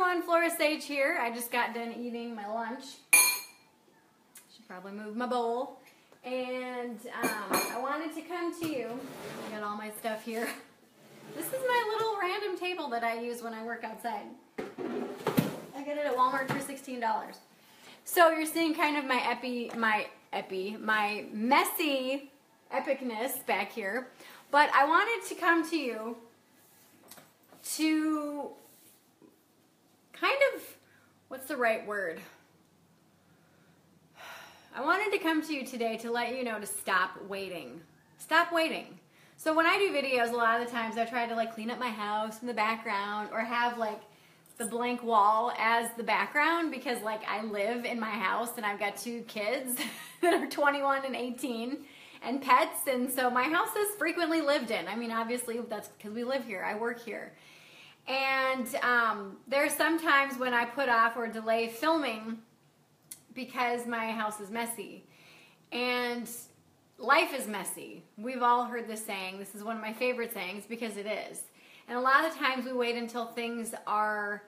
everyone, Flora Sage here. I just got done eating my lunch. Should probably move my bowl. And I wanted to come to you. I got all my stuff here. This is my little random table that I use when I work outside. I got it at Walmart for $16. So you're seeing kind of my messy epicness back here. But I wanted to come to you to kind of, what's the right word? I wanted to come to you today to let you know to stop waiting. Stop waiting. So when I do videos, a lot of the times I try to like clean up my house in the background or have like the blank wall as the background because like I live in my house and I've got 2 kids that are 21 and 18 and pets, and so my house is frequently lived in. I mean, obviously that's because we live here, I work here. And there's some times when I put off or delay filming because my house is messy. And life is messy. We've all heard this saying. This is one of my favorite sayings because it is. And a lot of times we wait until things are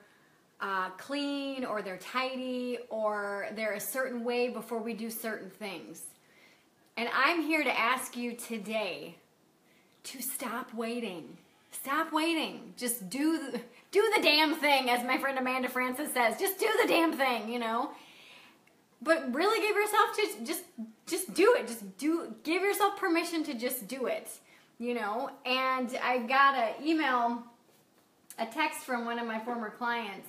clean or they're tidy or they're a certain way before we do certain things. And I'm here to ask you today to stop waiting. Stop waiting. Just do the damn thing, as my friend Amanda Francis says. Just do the damn thing, you know. But really give yourself to just do it. Give yourself permission to just do it, you know. And I got a text from one of my former clients,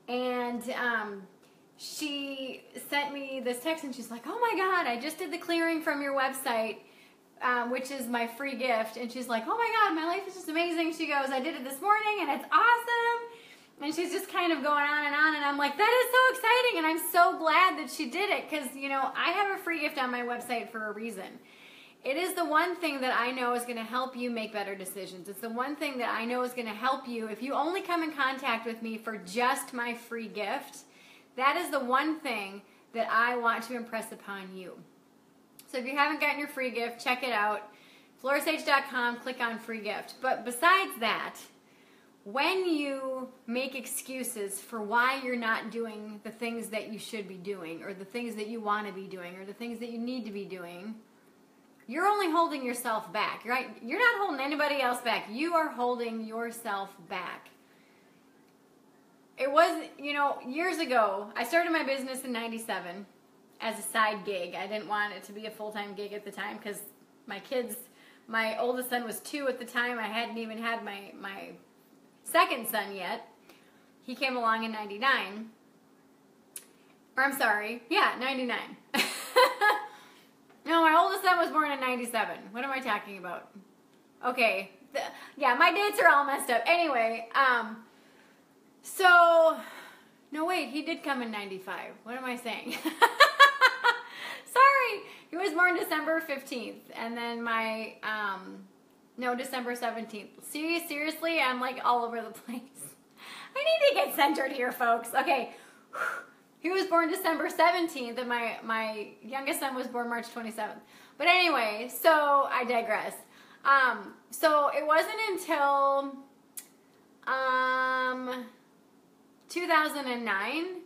and she sent me this text, and she's like, "Oh my God, I just did the clearing from your website." Which is my free gift, and she's like, "Oh my God, my life is just amazing." She goes, "I did it this morning and it's awesome." And she's just kind of going on, and I'm like, that is so exciting, and I'm so glad that she did it, because, you know, I have a free gift on my website for a reason. It is the one thing that I know is going to help you make better decisions. It's the one thing that I know is going to help you. If you only come in contact with me for just my free gift, that is the one thing that I want to impress upon you. So if you haven't gotten your free gift, check it out. FloraSage.com, click on free gift. But besides that, when you make excuses for why you're not doing the things that you should be doing, or the things that you want to be doing, or the things that you need to be doing, you're only holding yourself back, right? You're not holding anybody else back. You are holding yourself back. It was, you know, years ago, I started my business in '97. As a side gig. I didn't want it to be a full-time gig at the time because my oldest son was 2 at the time. I hadn't even had my second son yet. He came along in 99. Or I'm sorry, yeah, 99. No, my oldest son was born in 97. What am I talking about? Okay, yeah, my dates are all messed up. Anyway, no wait, he did come in 95. What am I saying? Sorry, he was born December 15th, and then December 17th. Seriously, I'm like all over the place. I need to get centered here, folks. Okay, he was born December 17th, and my youngest son was born March 27th. But anyway, so I digress. So it wasn't until 2009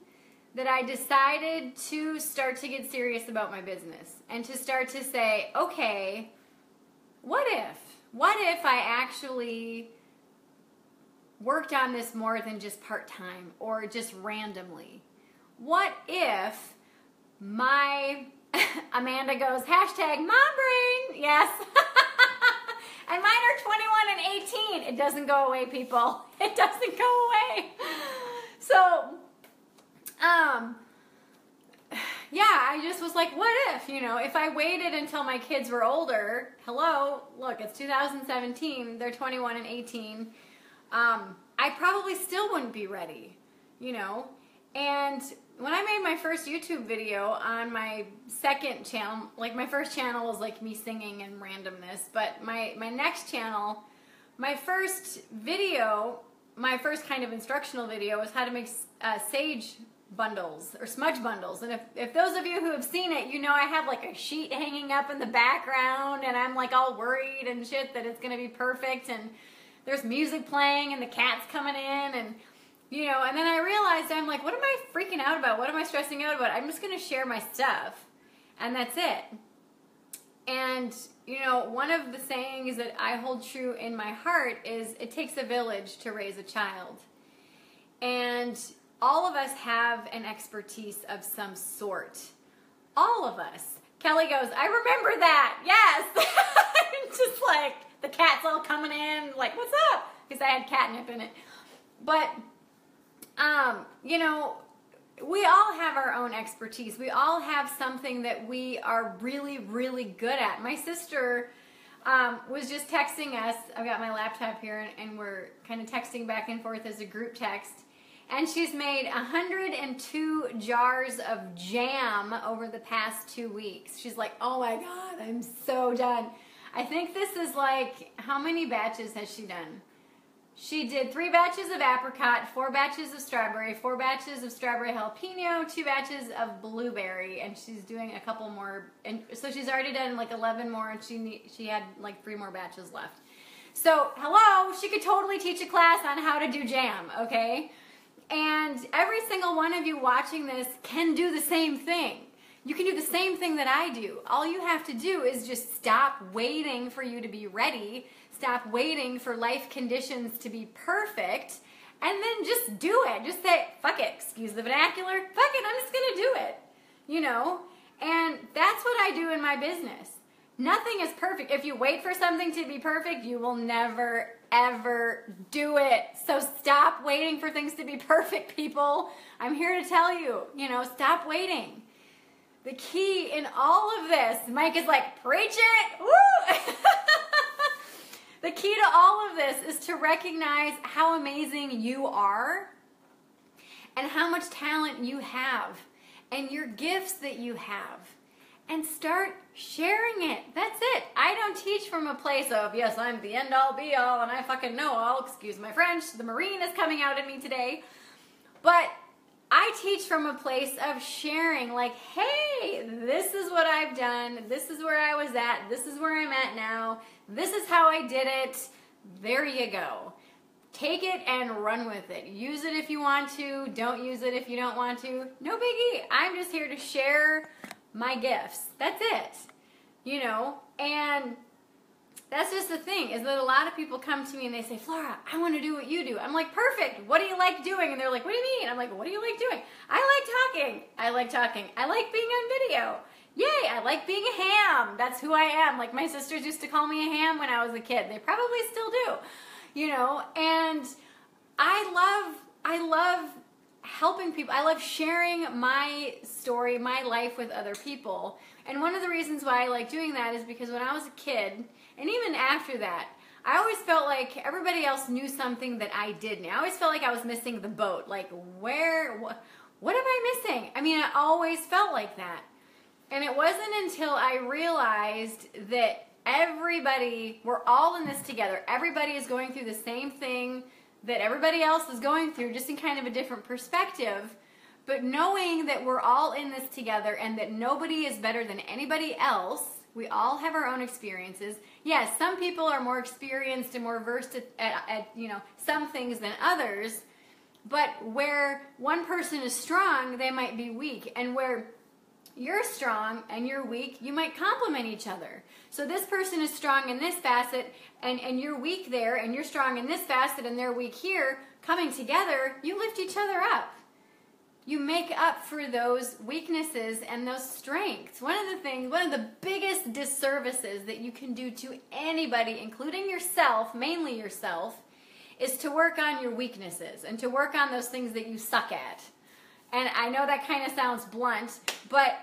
that I decided to start to get serious about my business and to start to say, okay, what if I actually worked on this more than just part-time or just randomly? What if my, Amanda goes, #mombrain, yes. And mine are 21 and 18. It doesn't go away, people. It doesn't go away. So, yeah, I just was like, what if, you know, if I waited until my kids were older, hello, look, it's 2017, they're 21 and 18, I probably still wouldn't be ready, you know. And when I made my first YouTube video on my second channel, like my first channel was like me singing and randomness, but my next channel, my first video, my first kind of instructional video was how to make sage bundles or smudge bundles. And if those of you who have seen it, you know I have like a sheet hanging up in the background and I'm like all worried and shit that it's going to be perfect, and there's music playing and the cat's coming in, and You know, and then I realized, I'm like, what am I freaking out about? What am I stressing out about? I'm just going to share my stuff, and that's it. And, you know, one of the sayings that I hold true in my heart is, it takes a village to raise a child. And all of us have an expertise of some sort. All of us. Kelly goes, I remember that. Yes. Just like the cat's all coming in, like, what's up? Because I had catnip in it. But, you know, we all have our own expertise. We all have something that we are really, really good at. My sister was just texting us. I've got my laptop here, and we're kind of texting back and forth as a group text. And she's made 102 jars of jam over the past 2 weeks. She's like, oh my God, I'm so done. I think this is like, how many batches has she done? She did 3 batches of apricot, 4 batches of strawberry, 4 batches of strawberry jalapeno, 2 batches of blueberry, and she's doing a couple more. And so she's already done like 11 more, and she had like 3 more batches left. So, hello, she could totally teach a class on how to do jam, okay? And every single one of you watching this can do the same thing. You can do the same thing that I do. All you have to do is just stop waiting for you to be ready. Stop waiting for life conditions to be perfect. And then just do it. Just say, fuck it. Excuse the vernacular. Fuck it. I'm just going to do it. You know? And that's what I do in my business. Nothing is perfect. If you wait for something to be perfect, you will never, ever do it. So stop waiting for things to be perfect, people. I'm here to tell you, you know, stop waiting. The key in all of this, Mike is like, preach it, woo! The key to all of this is to recognize how amazing you are and how much talent you have and your gifts that you have. And start sharing it. That's it. I don't teach from a place of, yes, I'm the end all be all and I fucking know all. Excuse my French. The Marine is coming out at me today. But I teach from a place of sharing, like, hey, this is what I've done. This is where I was at. This is where I'm at now. This is how I did it. There you go. Take it and run with it. Use it if you want to. Don't use it if you don't want to. No biggie. I'm just here to share my gifts. That's it. You know, and that's just the thing, is that a lot of people come to me and they say, Flora, I want to do what you do. I'm like, perfect. What do you like doing? And they're like, what do you mean? I'm like, what do you like doing? I like talking. I like talking. I like being on video. Yay, I like being a ham. That's who I am. Like, my sisters used to call me a ham when I was a kid. They probably still do. You know, and I love helping people. I love sharing my story, my life with other people. And one of the reasons why I like doing that is because when I was a kid, and even after that, I always felt like everybody else knew something that I didn't. I always felt like I was missing the boat. Like, what am I missing? I mean, I always felt like that. And it wasn't until I realized that we're all in this together. Everybody is going through the same thing that everybody else is going through, just in kind of a different perspective. But knowing that we're all in this together and that nobody is better than anybody else, we all have our own experiences. Yes, some people are more experienced and more versed at you know, some things than others, but where one person is strong, they might be weak. And where you're strong and you're weak, you might complement each other. So this person is strong in this facet and you're weak there, and you're strong in this facet and they're weak here. Coming together, you lift each other up. You make up for those weaknesses and those strengths. One of the biggest disservices that you can do to anybody, including yourself, mainly yourself, is to work on your weaknesses and to work on those things that you suck at. And I know that kind of sounds blunt, but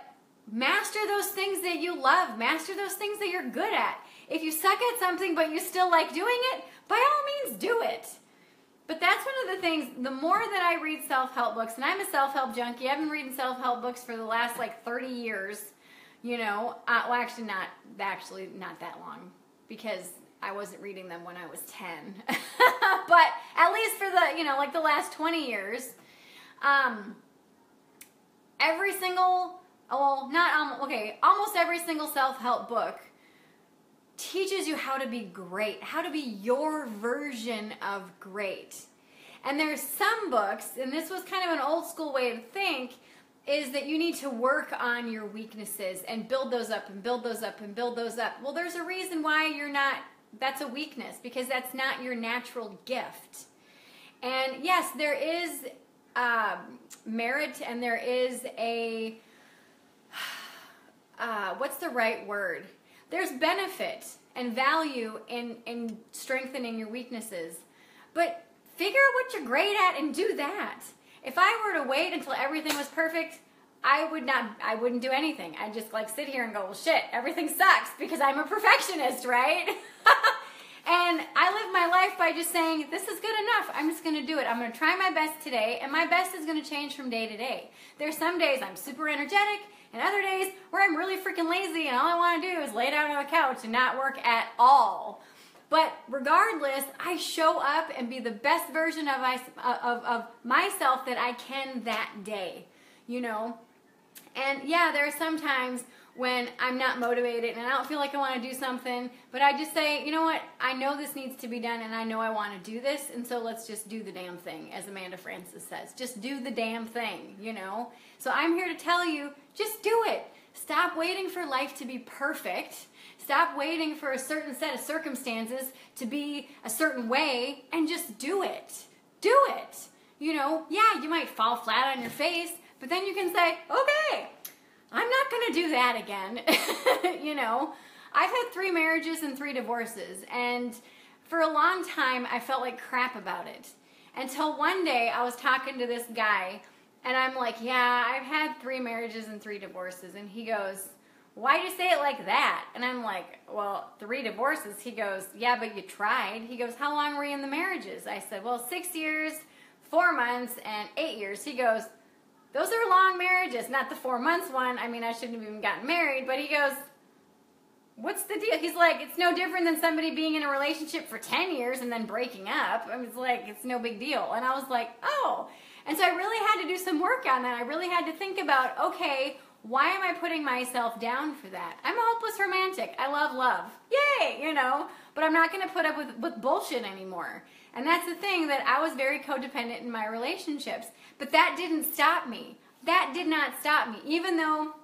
master those things that you love. Master those things that you're good at. If you suck at something but you still like doing it, by all means do it. But that's one of the things, the more that I read self-help books, and I'm a self-help junkie. I've been reading self-help books for the last like 30 years, you know. Well, actually not that long, because I wasn't reading them when I was 10. But at least for the, you know, like the last 20 years, almost every single self-help book teaches you how to be great, how to be your version of great. And there's some books, and this was kind of an old school way to think, is that you need to work on your weaknesses and build those up and build those up and build those up. Well, there's a reason why you're not, that's a weakness, because that's not your natural gift. And yes, there is merit, and there is a, what's the right word? There's benefit and value in strengthening your weaknesses. But figure out what you're great at and do that. If I were to wait until everything was perfect, I wouldn't do anything. I'd just like sit here and go, well shit, everything sucks, because I'm a perfectionist, right? And I live my life by just saying, this is good enough. I'm just going to do it. I'm going to try my best today, and my best is going to change from day to day. There's some days I'm super energetic, and other days where I'm really freaking lazy, and all I want to do is lay down on the couch and not work at all. But regardless, I show up and be the best version of myself that I can that day, you know? And yeah, there are some times when I'm not motivated and I don't feel like I want to do something, but I just say, you know what, I know this needs to be done and I know I want to do this, and so let's just do the damn thing, as Amanda Francis says. Just do the damn thing, you know? So I'm here to tell you, just do it. Stop waiting for life to be perfect. Stop waiting for a certain set of circumstances to be a certain way, and just do it. Do it. You know, yeah, you might fall flat on your face, but then you can say, okay, I'm not going to do that again. You know, I've had 3 marriages and 3 divorces, and for a long time I felt like crap about it. Until one day I was talking to this guy, and I'm like, yeah, I've had 3 marriages and 3 divorces. And he goes, why'd you say it like that? And I'm like, well, 3 divorces. He goes, yeah, but you tried. He goes, how long were you in the marriages? I said, well, 6 years, 4 months, and 8 years. He goes, those are long marriages, not the 4 months one. I mean, I shouldn't have even gotten married. But he goes, what's the deal? He's like, it's no different than somebody being in a relationship for 10 years and then breaking up. I was like, it's no big deal. And I was like, oh. And so I really had to do some work on that. I really had to think about, okay, why am I putting myself down for that? I'm a hopeless romantic. I love love. Yay, you know. But I'm not going to put up with bullshit anymore. And that's the thing, that I was very codependent in my relationships. But that didn't stop me. That did not stop me. Even though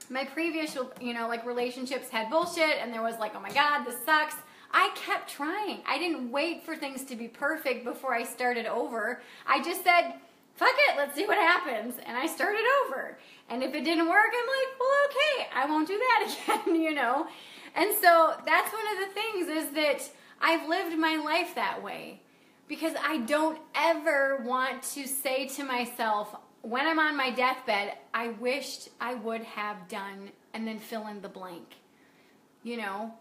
my previous, you know, like relationships had bullshit and there was like, oh my God, this sucks. I kept trying. I didn't wait for things to be perfect before I started over. I just said, fuck it, let's see what happens. And I started over. And if it didn't work, I'm like, well, okay, I won't do that again, you know. And so that's one of the things, is that I've lived my life that way. Because I don't ever want to say to myself, when I'm on my deathbed, I wished I would have done, and then fill in the blank. You know?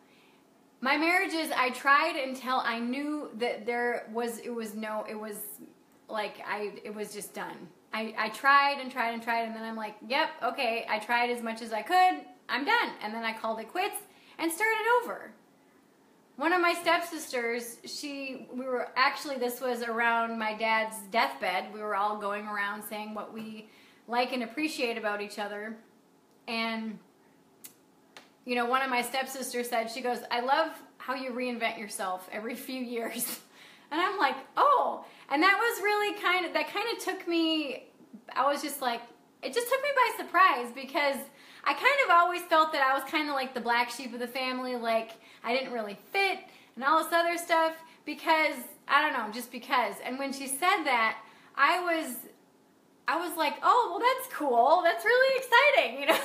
My marriages, I tried until I knew that it was just done. I tried and tried and tried, and then I'm like, yep, okay, I tried as much as I could, I'm done. And then I called it quits and started over. One of my stepsisters, this was around my dad's deathbed. We were all going around saying what we like and appreciate about each other. And, you know, one of my stepsisters said, she goes, I love how you reinvent yourself every few years. And I'm like, oh. And that was really that kind of took me, I was just like, it just took me by surprise, because I kind of always felt that I was kind of like the black sheep of the family, like I didn't really fit and all this other stuff, because, I don't know, just because. And when she said that, I was like, oh, well, that's cool. That's really exciting, you know.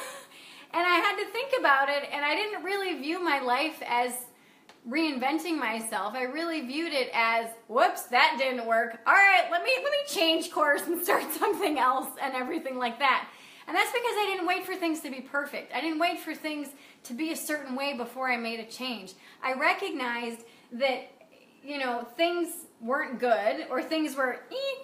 And I had to think about it, and I didn't really view my life as reinventing myself. I really viewed it as, whoops, that didn't work. All right, let me change course and start something else and everything like that. And that's because I didn't wait for things to be perfect. I didn't wait for things to be a certain way before I made a change. I recognized that, you know, things weren't good, or things were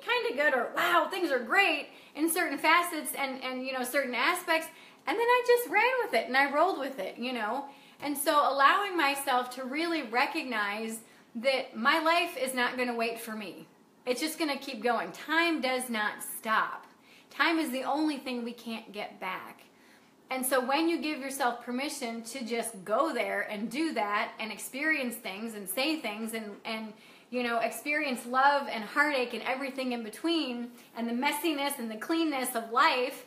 kind of good, or wow, things are great in certain facets and you know, certain aspects. And then I just ran with it and I rolled with it, you know. And so allowing myself to really recognize that my life is not going to wait for me. It's just going to keep going. Time does not stop. Time is the only thing we can't get back. And so when you give yourself permission to just go there and do that and experience things and say things and you know, experience love and heartache and everything in between, and the messiness and the cleanness of life,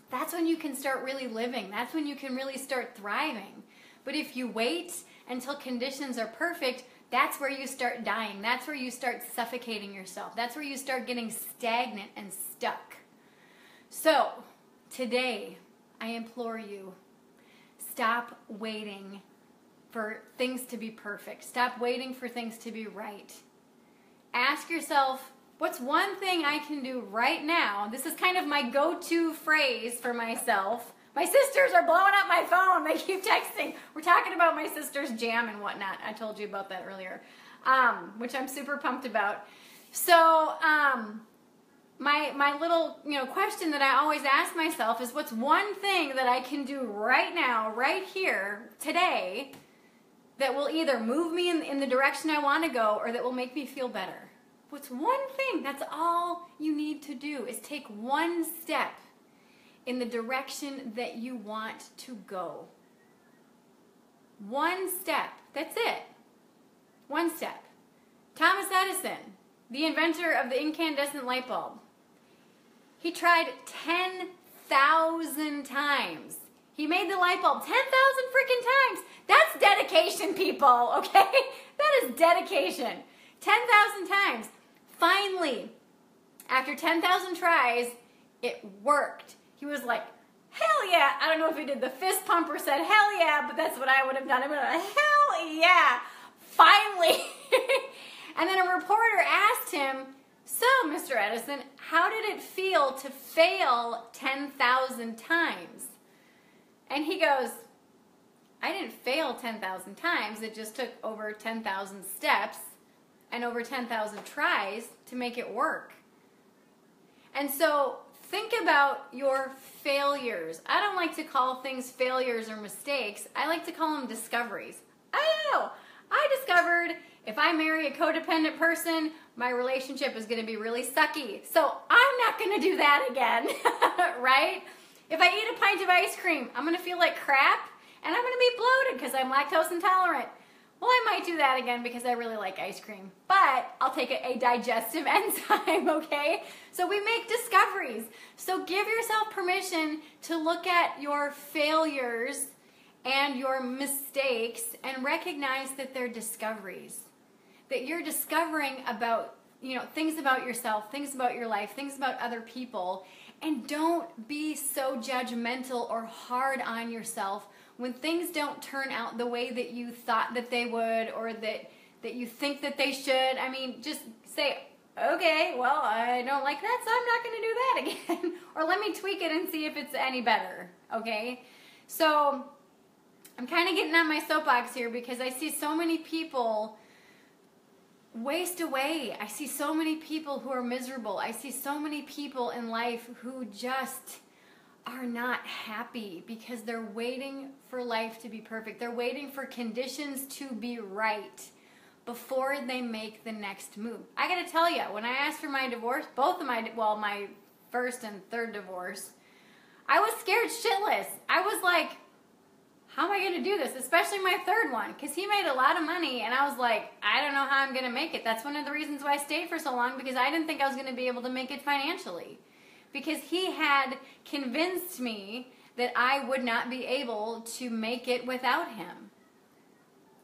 that's when you can start really living. That's when you can really start thriving. But if you wait until conditions are perfect, that's where you start dying. That's where you start suffocating yourself. That's where you start getting stagnant and stuck. So, today, I implore you, stop waiting for things to be perfect. Stop waiting for things to be right. Ask yourself, what's one thing I can do right now? This is kind of my go-to phrase for myself. My sisters are blowing up my phone. They keep texting. We're talking about my sister's jam and whatnot. I told you about that earlier, which I'm super pumped about. So, my little, you know, question that I always ask myself is, what's one thing that I can do right now, right here, today, that will either move me in the direction I want to go, or that will make me feel better? What's one thing? That's all you need to do, is take one step in the direction that you want to go. One step. That's it. One step. Thomas Edison, the inventor of the incandescent light bulb, he tried 10,000 times. He made the light bulb 10,000 freaking times. That's dedication, people, okay? That is dedication. 10,000 times. Finally, after 10,000 tries, it worked. He was like, hell yeah. I don't know if he did the fist pump or said hell yeah, but that's what I would have done. I would have done, hell yeah. Finally. And then a reporter asked him, so, Mr. Edison, how did it feel to fail 10,000 times? And he goes, I didn't fail 10,000 times. It just took over 10,000 steps and over 10,000 tries to make it work. And so think about your failures. I don't like to call things failures or mistakes. I like to call them discoveries. Oh, I discovered if I marry a codependent person, my relationship is going to be really sucky. So I'm not going to do that again, right? If I eat a pint of ice cream, I'm going to feel like crap, and I'm going to be bloated because I'm lactose intolerant. Well, I might do that again because I really like ice cream, but I'll take a digestive enzyme, okay? So we make discoveries. So give yourself permission to look at your failures and your mistakes and recognize that they're discoveries. That you're discovering about, you know, things about yourself, things about your life, things about other people, and don't be so judgmental or hard on yourself when things don't turn out the way that you thought that they would, or that you think that they should. I mean, just say, okay, well, I don't like that, so I'm not going to do that again. Or let me tweak it and see if it's any better, okay? So I'm kind of getting on my soapbox here because I see so many people waste away. I see so many people who are miserable. I see so many people in life who just are not happy because they're waiting for life to be perfect. They're waiting for conditions to be right before they make the next move. I gotta tell you, when I asked for my divorce, my first and third divorce, I was scared shitless. I was like, how am I going to do this? Especially my third one, because he made a lot of money, and I was like, I don't know how I'm going to make it. That's one of the reasons why I stayed for so long, because I didn't think I was going to be able to make it financially. Because he had convinced me that I would not be able to make it without him.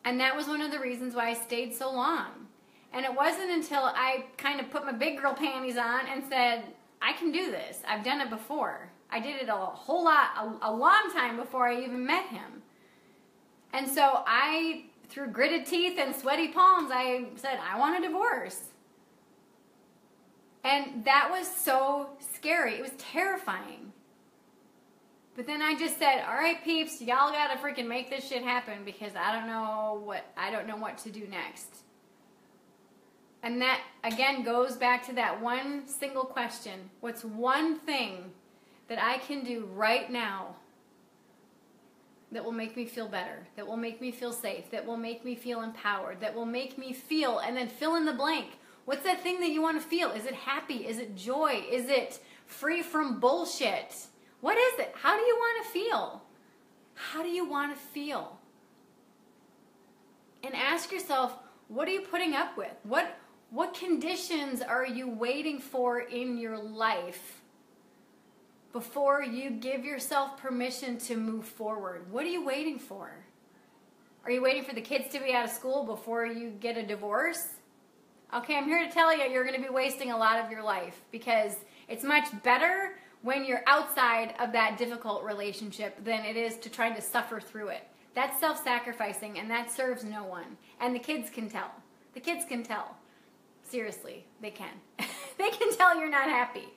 And that was one of the reasons why I stayed so long. And it wasn't until I kind of put my big girl panties on and said, I can do this. I've done it before. I did it a whole lot, a long time before I even met him. And so I, through gritted teeth and sweaty palms, I said, I want a divorce. And that was so scary. It was terrifying. But then I just said, all right, peeps, y'all gotta freaking make this shit happen because I don't know what to do next. And that, again, goes back to that one single question. What's one thing that I can do right now that will make me feel better, that will make me feel safe, that will make me feel empowered, that will make me feel, and then fill in the blank. What's that thing that you want to feel? Is it happy? Is it joy? Is it free from bullshit? What is it? How do you want to feel? How do you want to feel? And ask yourself, What are you putting up with? What conditions are you waiting for in your life before you give yourself permission to move forward? What are you waiting for? Are you waiting for the kids to be out of school before you get a divorce? Okay, I'm here to tell you, you're going to be wasting a lot of your life, because it's much better when you're outside of that difficult relationship than it is to try to suffer through it. That's self-sacrificing, and that serves no one. And the kids can tell. The kids can tell. Seriously, they can. They can tell you're not happy.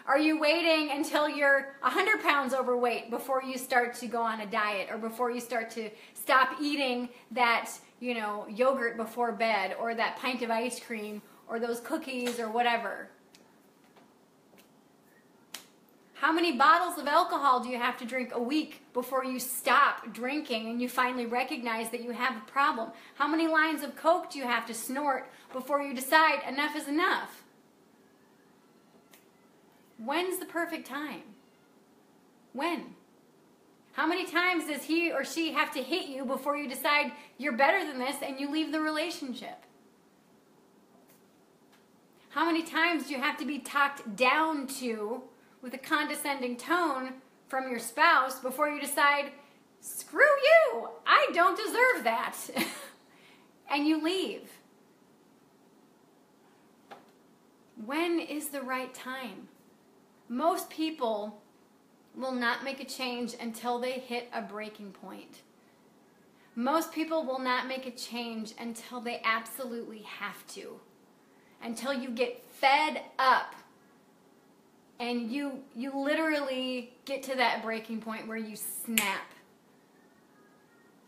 Are you waiting until you're 100 pounds overweight before you start to go on a diet, or before you start to stop eating that, yogurt before bed, or that pint of ice cream, or those cookies, or whatever? How many bottles of alcohol do you have to drink a week before you stop drinking and you finally recognize that you have a problem? How many lines of Coke do you have to snort before you decide enough is enough? When's the perfect time? When? How many times does he or she have to hit you before you decide you're better than this and you leave the relationship? How many times do you have to be talked down to with a condescending tone from your spouse before you decide, screw you, I don't deserve that, and you leave? When is the right time? Most people will not make a change until they hit a breaking point. Most people will not make a change until they absolutely have to. Until you get fed up and you literally get to that breaking point where you snap.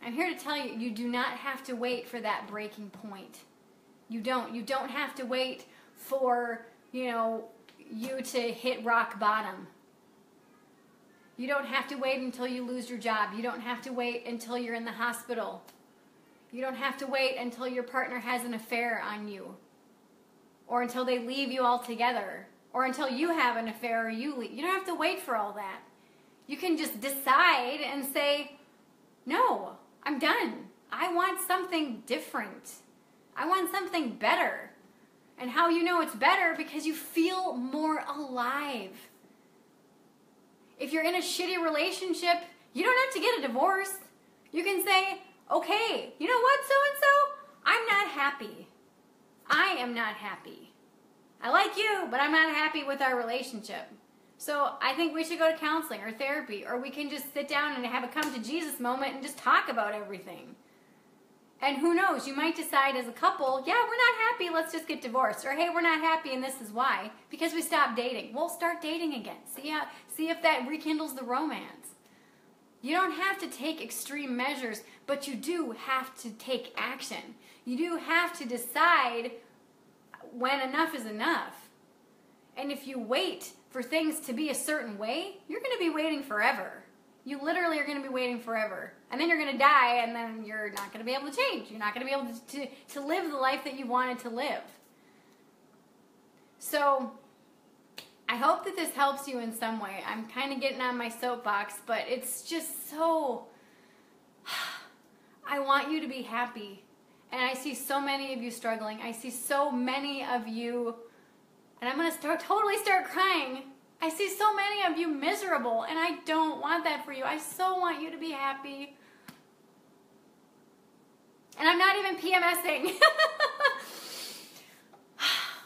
I'm here to tell you, you do not have to wait for that breaking point. You don't. You don't have to wait for, you to hit rock bottom. You don't have to wait until you lose your job. You don't have to wait until you're in the hospital. You don't have to wait until your partner has an affair on you, or until they leave you altogether, or until you have an affair or you leave. You don't have to wait for all that. You can just decide and say, no, I'm done. I want something different. I want something better. And how you know it's better? Because you feel more alive. If you're in a shitty relationship, you don't have to get a divorce. You can say, okay, you know what, so-and-so? I'm not happy. I am not happy. I like you, but I'm not happy with our relationship. So I think we should go to counseling or therapy, or we can just sit down and have a come to Jesus moment and just talk about everything. And who knows, you might decide as a couple, yeah, we're not happy, let's just get divorced. Or hey, we're not happy and this is why. Because we stopped dating. Well, start dating again. See if that rekindles the romance. You don't have to take extreme measures, but you do have to take action. You do have to decide when enough is enough. And if you wait for things to be a certain way, you're going to be waiting forever. You literally are going to be waiting forever. And then you're going to die, and then you're not going to be able to change. You're not going to be able to live the life that you wanted to live. So I hope that this helps you in some way. I'm kind of getting on my soapbox, but it's just so... I want you to be happy. And I see so many of you struggling. I see so many of you... And I'm going to totally start crying. I see so many of you miserable, and I don't want that for you. I so want you to be happy. And I'm not even PMSing.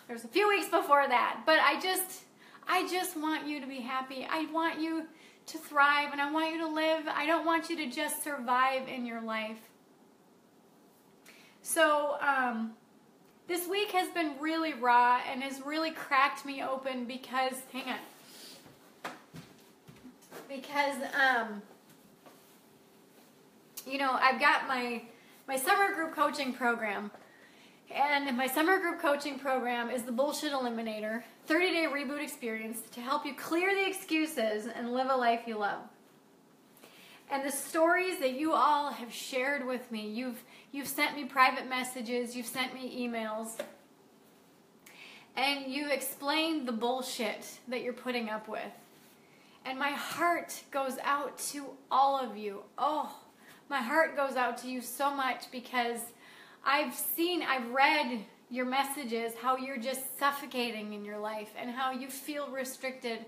There's a few weeks before that, but I just want you to be happy. I want you to thrive, and I want you to live. I don't want you to just survive in your life. So, this week has been really raw and has really cracked me open because, hang on. Because, I've got my summer group coaching program. And my summer group coaching program is the Bullshit Eliminator, 30-day reboot experience to help you clear the excuses and live a life you love. And the stories that you all have shared with me, you've sent me private messages, you've sent me emails, and you've explained the bullshit that you're putting up with. And my heart goes out to all of you. Oh, my heart goes out to you so much because I've read your messages, how you're just suffocating in your life and how you feel restricted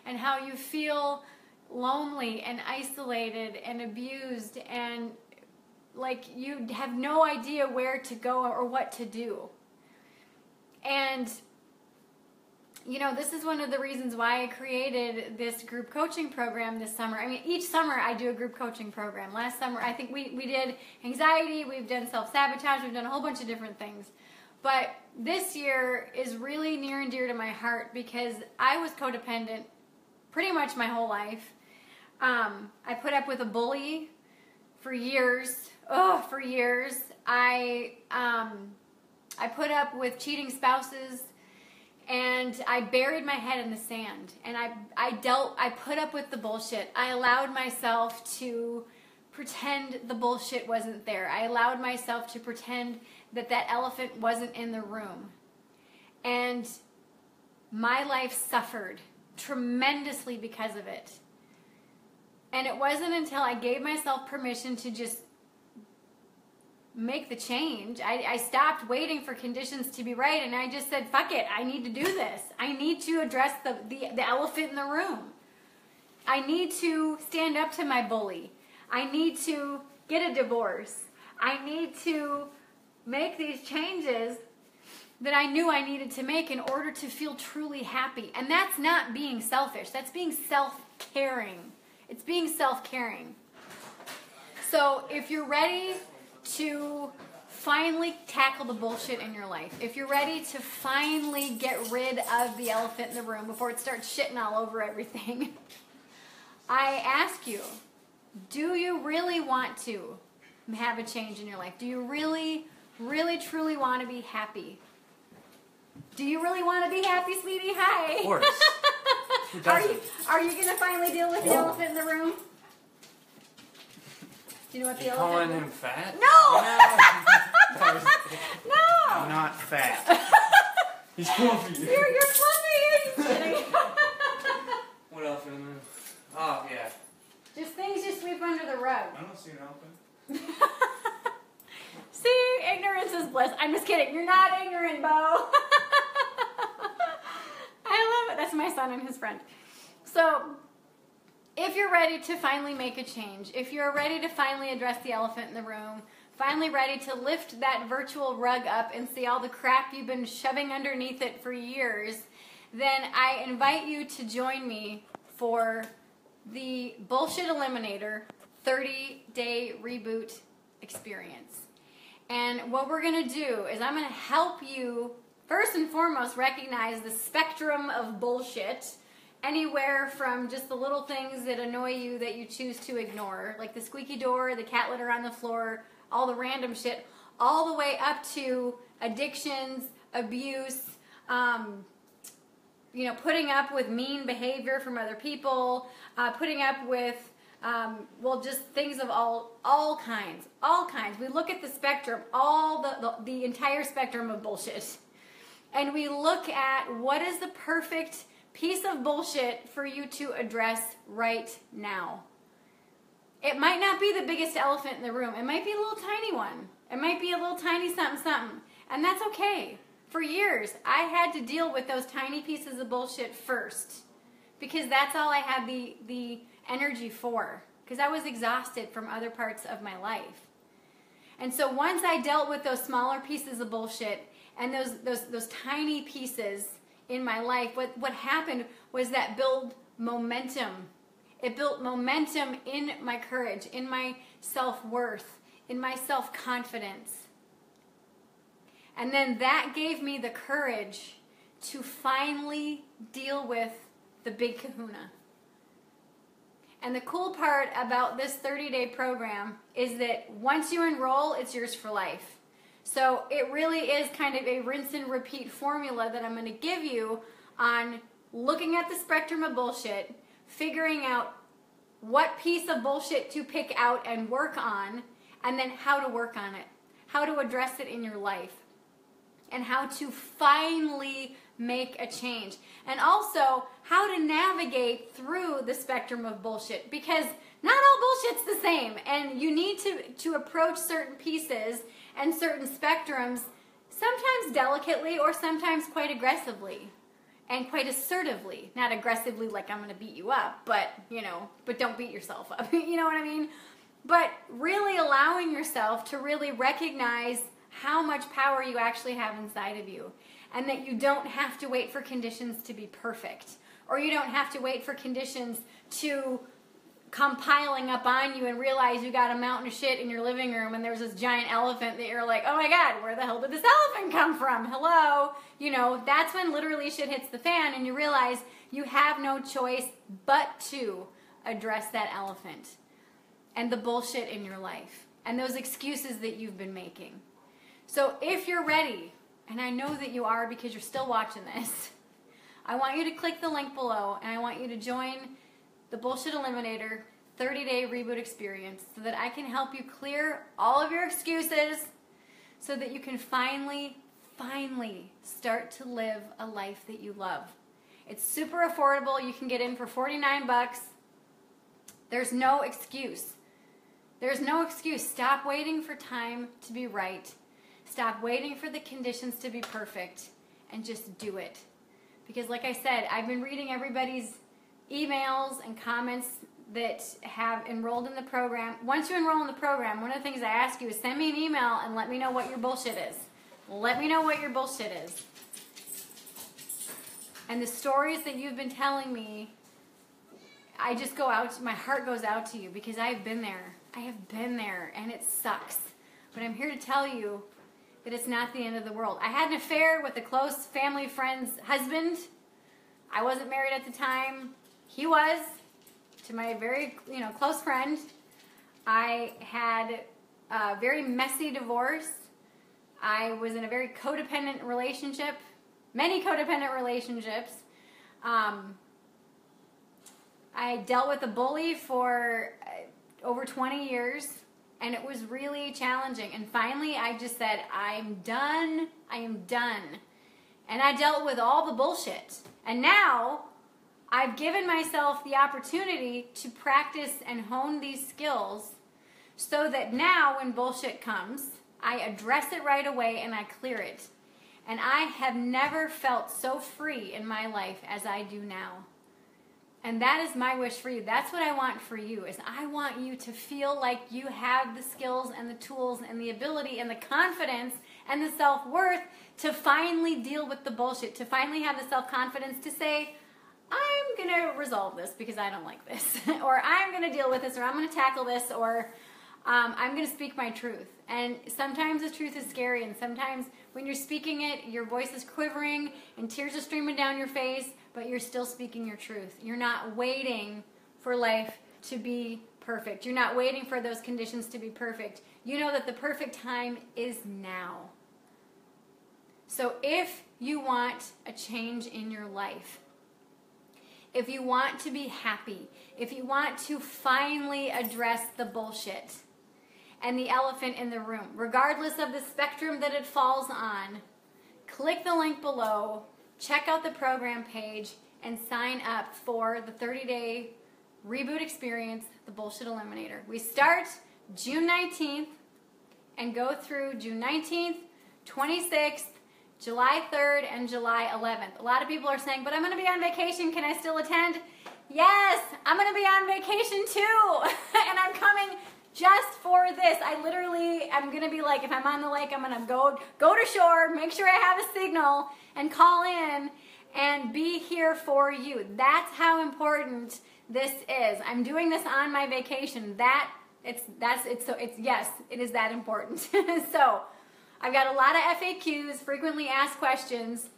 and how you feel lonely and isolated and abused and like you have no idea where to go or what to do. And you know, this is one of the reasons why I created this group coaching program this summer. I mean, each summer I do a group coaching program. Last summer, I think we did anxiety, we've done self-sabotage, we've done a whole bunch of different things. But this year is really near and dear to my heart because I was codependent pretty much my whole life. I put up with a bully for years. For years. I put up with cheating spouses. And I buried my head in the sand, and I put up with the bullshit. I allowed myself to pretend the bullshit wasn't there. I allowed myself to pretend that that elephant wasn't in the room. And my life suffered tremendously because of it. And it wasn't until I gave myself permission to just make the change. I stopped waiting for conditions to be right, and I just said, fuck it, I need to do this. I need to address the elephant in the room. I need to stand up to my bully. I need to get a divorce. I need to make these changes that I knew I needed to make in order to feel truly happy. And that's not being selfish. That's being self-caring. It's being self-caring. So if you're ready to finally tackle the bullshit in your life, if you're ready to finally get rid of the elephant in the room before it starts shitting all over everything, I ask you, do you really want to have a change in your life? Do you really, really, truly want to be happy? Do you really want to be happy, sweetie? Hi. Of course. Who doesn't? Are you going to finally deal with the elephant in the room? Do you know what the elephant calling is? him fat? No! No! No! Not fat. He's pulling for you. You're fluffy. He's kidding. What elephant in the room? Oh, yeah. Just things you sweep under the rug. I don't see an elephant. See, ignorance is bliss. I'm just kidding. You're not ignorant, Bo. I love it. That's my son and his friend. So, if you're ready to finally make a change, if you're ready to finally address the elephant in the room, finally ready to lift that virtual rug up and see all the crap you've been shoving underneath it for years, then I invite you to join me for the Bullshit Eliminator 30-day reboot experience. And what we're going to do is I'm going to help you, first and foremost, recognize the spectrum of bullshit. Anywhere from just the little things that annoy you that you choose to ignore, like the squeaky door, the cat litter on the floor, all the random shit, all the way up to addictions, abuse, you know, putting up with mean behavior from other people, putting up with, well, just things of all kinds, all kinds. We look at the spectrum, the entire spectrum of bullshit, and we look at what is the perfect piece of bullshit for you to address right now. It might not be the biggest elephant in the room. It might be a little tiny one. It might be a little tiny something, something. And that's okay. For years, I had to deal with those tiny pieces of bullshit first. Because that's all I had the energy for. Because I was exhausted from other parts of my life. And so once I dealt with those smaller pieces of bullshit and those tiny pieces in my life, what happened was that built momentum. It built momentum in my courage, in my self-worth, in my self-confidence. And then that gave me the courage to finally deal with the big kahuna. And the cool part about this 30-day program is that once you enroll, it's yours for life. So it really is kind of a rinse and repeat formula that I'm going to give you on looking at the spectrum of bullshit, figuring out what piece of bullshit to pick out and work on, and then how to work on it, how to address it in your life, and how to finally make a change. And also, how to navigate through the spectrum of bullshit, because not all bullshit's the same, and you need to approach certain pieces and certain spectrums, sometimes delicately or sometimes quite aggressively and quite assertively. Not aggressively like I'm going to beat you up, but, but don't beat yourself up. You know what I mean? But really allowing yourself to really recognize how much power you actually have inside of you, and that you don't have to wait for conditions to be perfect, or you don't have to wait for conditions to come piling up on you and realize you got a mountain of shit in your living room and there's this giant elephant that you're like, oh my God, where the hell did this elephant come from? Hello? That's when literally shit hits the fan and you realize you have no choice but to address that elephant and the bullshit in your life and those excuses that you've been making. So if you're ready, and I know that you are because you're still watching this, I want you to click the link below and I want you to join the Bullshit Eliminator 30-day reboot experience so that I can help you clear all of your excuses so that you can finally start to live a life that you love. It's super affordable. You can get in for $49. There's no excuse. There's no excuse. Stop waiting for time to be right. Stop waiting for the conditions to be perfect and just do it. Because like I said, I've been reading everybody's emails and comments that have enrolled in the program. Once you enroll in the program, one of the things I ask you is send me an email and let me know what your bullshit is. Let me know what your bullshit is. And the stories that you've been telling me, my heart goes out to you because I've been there. I have been there and it sucks. But I'm here to tell you that it's not the end of the world. I had an affair with a close family friend's husband. I wasn't married at the time. He was, to my very close friend. I had a very messy divorce. I was in a very codependent relationship, many codependent relationships. I dealt with a bully for over 20 years. And it was really challenging. And finally, I just said, I'm done. I am done. And I dealt with all the bullshit. And now, I've given myself the opportunity to practice and hone these skills so that now, when bullshit comes, I address it right away and I clear it. And I have never felt so free in my life as I do now. And that is my wish for you. That's what I want for you, is I want you to feel like you have the skills and the tools and the ability and the confidence and the self-worth to finally deal with the bullshit, to finally have the self-confidence to say, I'm going to resolve this because I don't like this, or I'm going to deal with this, or I'm going to tackle this, or I'm going to speak my truth. And sometimes the truth is scary, and sometimes when you're speaking it, your voice is quivering and tears are streaming down your face, but you're still speaking your truth. You're not waiting for life to be perfect. You're not waiting for those conditions to be perfect. You know that the perfect time is now. So if you want a change in your life, if you want to be happy, if you want to finally address the bullshit and the elephant in the room, regardless of the spectrum that it falls on, click the link below, check out the program page, and sign up for the 30-day reboot experience, the Bullshit Eliminator. We start June 19th and go through June 19th, 26th, July 3rd, and July 11th. A lot of people are saying, but I'm going to be on vacation. Can I still attend? Yes, I'm going to be on vacation too. And I'm coming just for this. I literally am going to be like, if I'm on the lake, I'm going to go to shore, make sure I have a signal, and call in and be here for you. That's how important this is. I'm doing this on my vacation. Yes, it is that important. So I've got a lot of FAQs, frequently asked questions,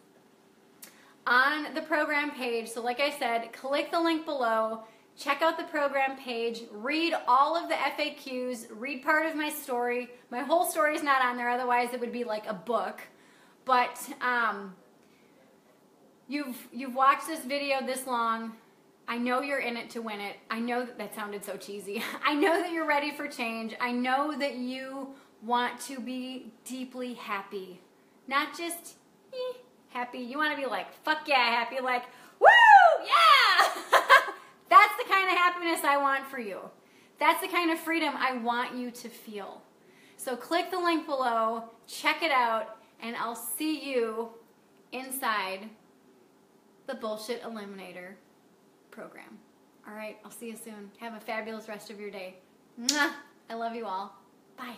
on the program page. So like I said, click the link below, check out the program page, read all of the FAQs, read part of my story. My whole story is not on there, otherwise it would be like a book. But you've watched this video this long. I know you're in it to win it. I know that sounded so cheesy. I know that you're ready for change. I know that you want to be deeply happy. Not just happy. You want to be like, fuck yeah, happy. Like, woo, yeah! That's the kind of happiness I want for you. That's the kind of freedom I want you to feel. So click the link below, check it out, and I'll see you inside the Bullshit Eliminator program. All right, I'll see you soon. Have a fabulous rest of your day. Mwah! I love you all. Bye.